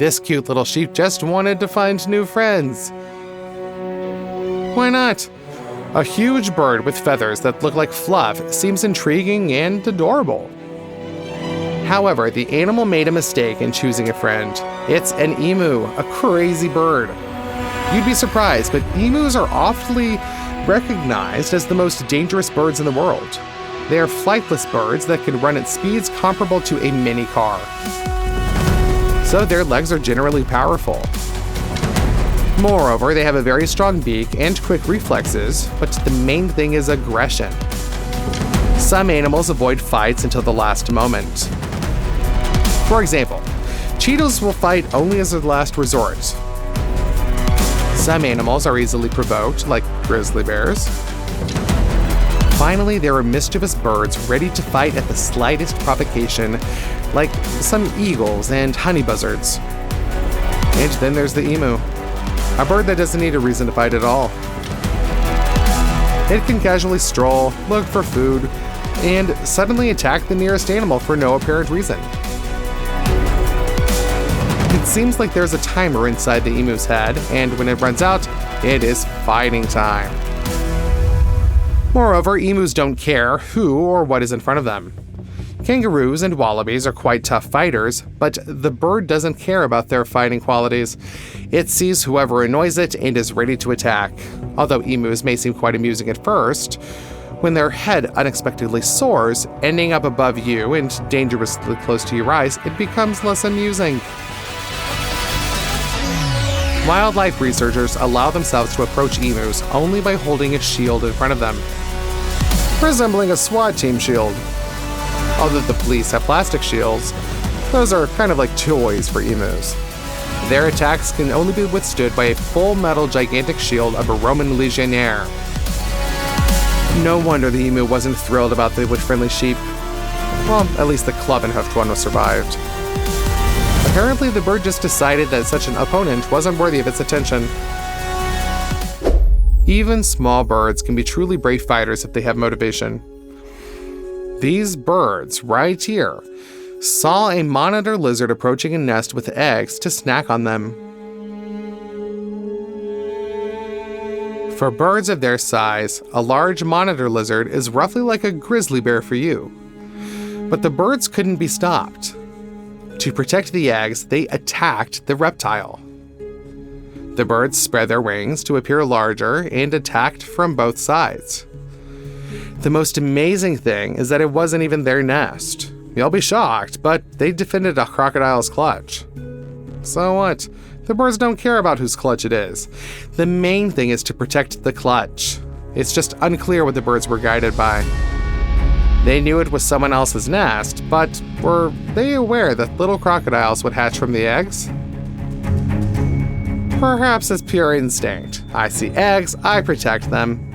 This cute little sheep just wanted to find new friends. Why not? A huge bird with feathers that look like fluff seems intriguing and adorable. However, the animal made a mistake in choosing a friend. It's an emu, a crazy bird. You'd be surprised, but emus are often recognized as the most dangerous birds in the world. They are flightless birds that can run at speeds comparable to a mini car. So their legs are generally powerful. Moreover, they have a very strong beak and quick reflexes, but the main thing is aggression. Some animals avoid fights until the last moment. For example, cheetahs will fight only as a last resort. Some animals are easily provoked, like grizzly bears. Finally, there are mischievous birds ready to fight at the slightest provocation, like some eagles and honey buzzards. And then there's the emu, a bird that doesn't need a reason to fight at all. It can casually stroll, look for food, and suddenly attack the nearest animal for no apparent reason. It seems like there's a timer inside the emu's head, and when it runs out, it is fighting time. Moreover, emus don't care who or what is in front of them. Kangaroos and wallabies are quite tough fighters, but the bird doesn't care about their fighting qualities. It sees whoever annoys it and is ready to attack. Although emus may seem quite amusing at first, when their head unexpectedly soars, ending up above you and dangerously close to your eyes, it becomes less amusing. Wildlife researchers allow themselves to approach emus only by holding a shield in front of them, resembling a SWAT team shield. Although the police have plastic shields, those are kind of like toys for emus. Their attacks can only be withstood by a full metal gigantic shield of a Roman legionnaire. No wonder the emu wasn't thrilled about the wood-friendly sheep. Well, at least the club-and-hoofed one was survived. Apparently, the bird just decided that such an opponent wasn't worthy of its attention. Even small birds can be truly brave fighters if they have motivation. These birds, right here, saw a monitor lizard approaching a nest with eggs to snack on them. For birds of their size, a large monitor lizard is roughly like a grizzly bear for you. But the birds couldn't be stopped. To protect the eggs, they attacked the reptile. The birds spread their wings to appear larger and attacked from both sides. The most amazing thing is that it wasn't even their nest. You'll be shocked, but they defended a crocodile's clutch. So what? The birds don't care about whose clutch it is. The main thing is to protect the clutch. It's just unclear what the birds were guided by. They knew it was someone else's nest, but were they aware that little crocodiles would hatch from the eggs? Perhaps it's pure instinct. I see eggs, I protect them.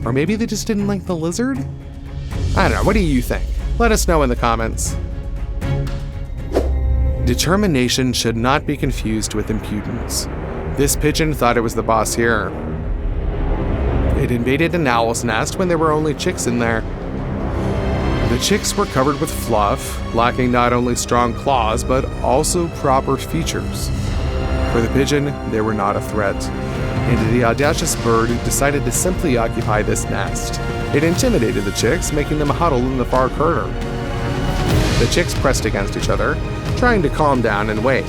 Or maybe they just didn't like the lizard? I don't know, what do you think? Let us know in the comments. Determination should not be confused with impudence. This pigeon thought it was the boss here. It invaded an owl's nest when there were only chicks in there. The chicks were covered with fluff, lacking not only strong claws, but also proper features. For the pigeon, they were not a threat, and the audacious bird decided to simply occupy this nest. It intimidated the chicks, making them huddle in the far corner. The chicks pressed against each other, trying to calm down and wait.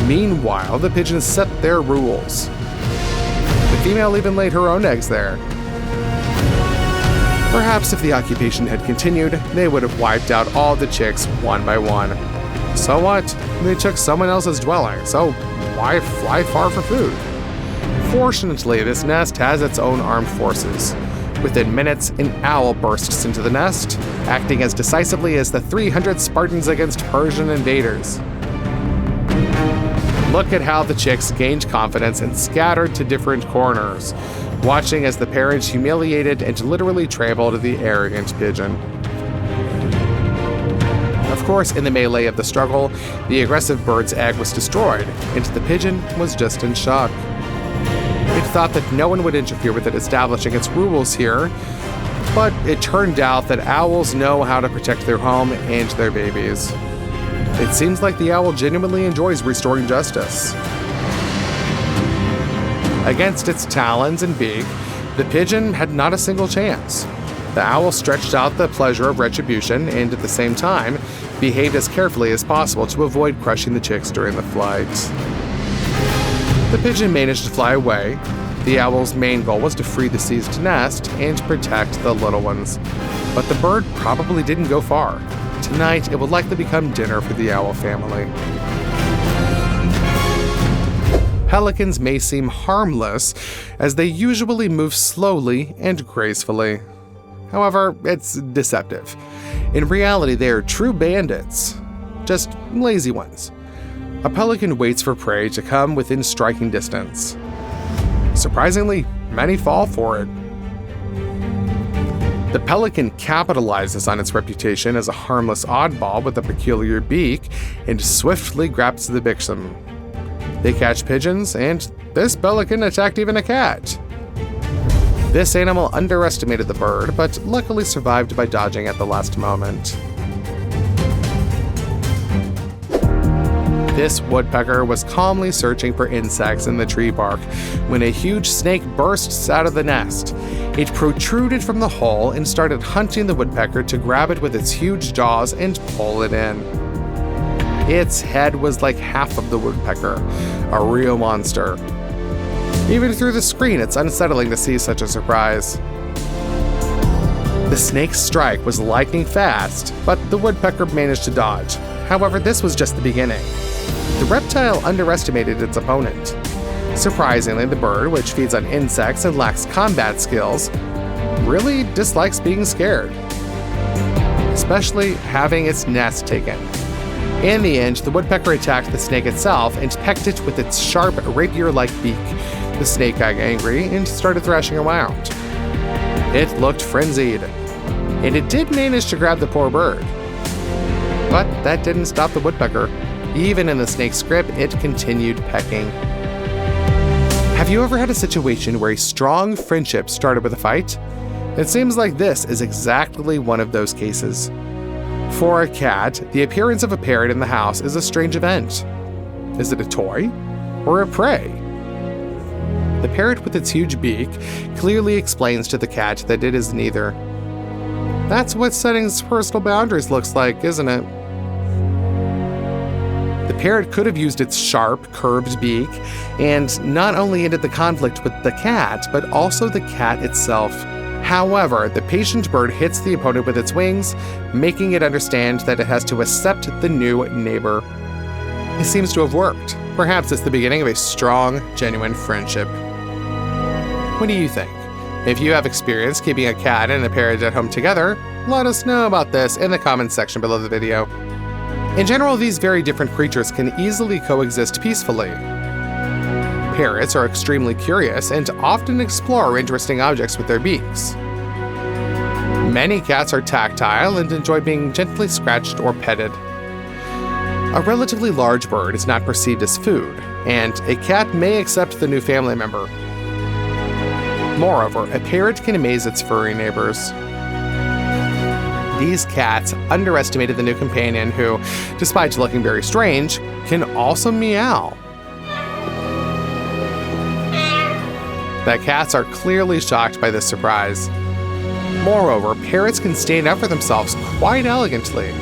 Meanwhile, the pigeons set their rules. The female even laid her own eggs there. Perhaps if the occupation had continued, they would have wiped out all the chicks one by one. So what? They took someone else's dwelling, so why fly far for food? Fortunately, this nest has its own armed forces. Within minutes, an owl bursts into the nest, acting as decisively as the 300 Spartans against Persian invaders. Look at how the chicks gained confidence and scattered to different corners, watching as the parents humiliated and literally trampled the arrogant pigeon. Of course, in the melee of the struggle, the aggressive bird's egg was destroyed, and the pigeon was just in shock. It thought that no one would interfere with it establishing its rules here, but it turned out that owls know how to protect their home and their babies. It seems like the owl genuinely enjoys restoring justice. Against its talons and beak, the pigeon had not a single chance. The owl stretched out the pleasure of retribution and, at the same time, behaved as carefully as possible to avoid crushing the chicks during the flight. The pigeon managed to fly away. The owl's main goal was to free the seized nest and protect the little ones. But the bird probably didn't go far. Tonight, it will likely become dinner for the owl family. Pelicans may seem harmless, as they usually move slowly and gracefully. However, it's deceptive. In reality, they are true bandits, just lazy ones. A pelican waits for prey to come within striking distance. Surprisingly, many fall for it. The pelican capitalizes on its reputation as a harmless oddball with a peculiar beak and swiftly grabs the victim. They catch pigeons, and this pelican attacked even a cat. This animal underestimated the bird, but luckily survived by dodging at the last moment. This woodpecker was calmly searching for insects in the tree bark when a huge snake bursts out of the nest. It protruded from the hole and started hunting the woodpecker to grab it with its huge jaws and pull it in. Its head was like half of the woodpecker, a real monster. Even through the screen, it's unsettling to see such a surprise. The snake's strike was lightning fast, but the woodpecker managed to dodge. However, this was just the beginning. The reptile underestimated its opponent. Surprisingly, the bird, which feeds on insects and lacks combat skills, really dislikes being scared, especially having its nest taken. In the end, the woodpecker attacked the snake itself and pecked it with its sharp, rapier-like beak. The snake got angry and started thrashing around. It looked frenzied, and it did manage to grab the poor bird. But that didn't stop the woodpecker. Even in the snake's grip, it continued pecking. Have you ever had a situation where a strong friendship started with a fight? It seems like this is exactly one of those cases. For a cat, the appearance of a parrot in the house is a strange event. Is it a toy or a prey? The parrot with its huge beak clearly explains to the cat that it is neither. That's what setting personal boundaries looks like, isn't it? The parrot could have used its sharp, curved beak and not only ended the conflict with the cat, but also the cat itself. However, the patient bird hits the opponent with its wings, making it understand that it has to accept the new neighbor. It seems to have worked. Perhaps it's the beginning of a strong, genuine friendship. What do you think? If you have experience keeping a cat and a parrot at home together, let us know about this in the comments section below the video. In general, these very different creatures can easily coexist peacefully. Parrots are extremely curious and often explore interesting objects with their beaks. Many cats are tactile and enjoy being gently scratched or petted. A relatively large bird is not perceived as food, and a cat may accept the new family member. Moreover, a parrot can amaze its furry neighbors. These cats underestimated the new companion who, despite looking very strange, can also meow. The cats are clearly shocked by this surprise. Moreover, parrots can stand up for themselves quite elegantly.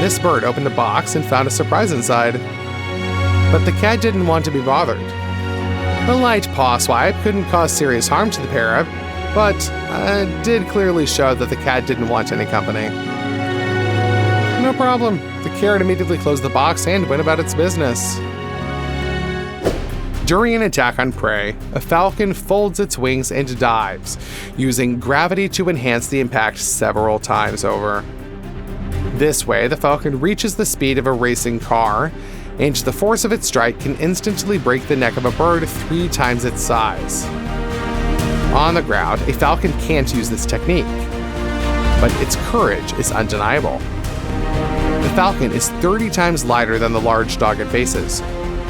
This bird opened the box and found a surprise inside. But the cat didn't want to be bothered. A light paw swipe couldn't cause serious harm to the parrot, but did clearly show that the cat didn't want any company. No problem. The parrot immediately closed the box and went about its business. During an attack on prey, a falcon folds its wings and dives, using gravity to enhance the impact several times over. This way, the falcon reaches the speed of a racing car, and the force of its strike can instantly break the neck of a bird 3 times its size. On the ground, a falcon can't use this technique, but its courage is undeniable. The falcon is 30 times lighter than the large dog it faces.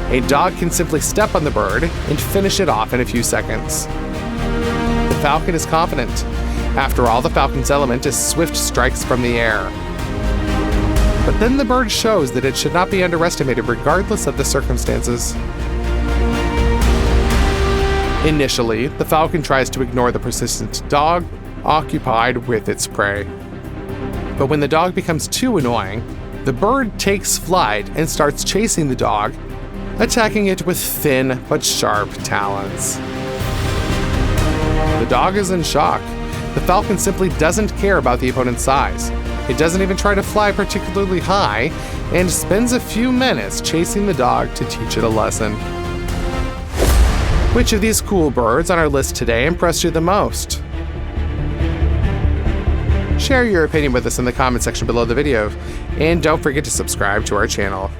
A dog can simply step on the bird and finish it off in a few seconds. The falcon is confident. After all, the falcon's element is swift strikes from the air. But then the bird shows that it should not be underestimated regardless of the circumstances. Initially, the falcon tries to ignore the persistent dog, occupied with its prey. But when the dog becomes too annoying, the bird takes flight and starts chasing the dog, attacking it with thin but sharp talons. The dog is in shock. The falcon simply doesn't care about the opponent's size. It doesn't even try to fly particularly high, and spends a few minutes chasing the dog to teach it a lesson. Which of these cool birds on our list today impressed you the most? Share your opinion with us in the comment section below the video, and don't forget to subscribe to our channel.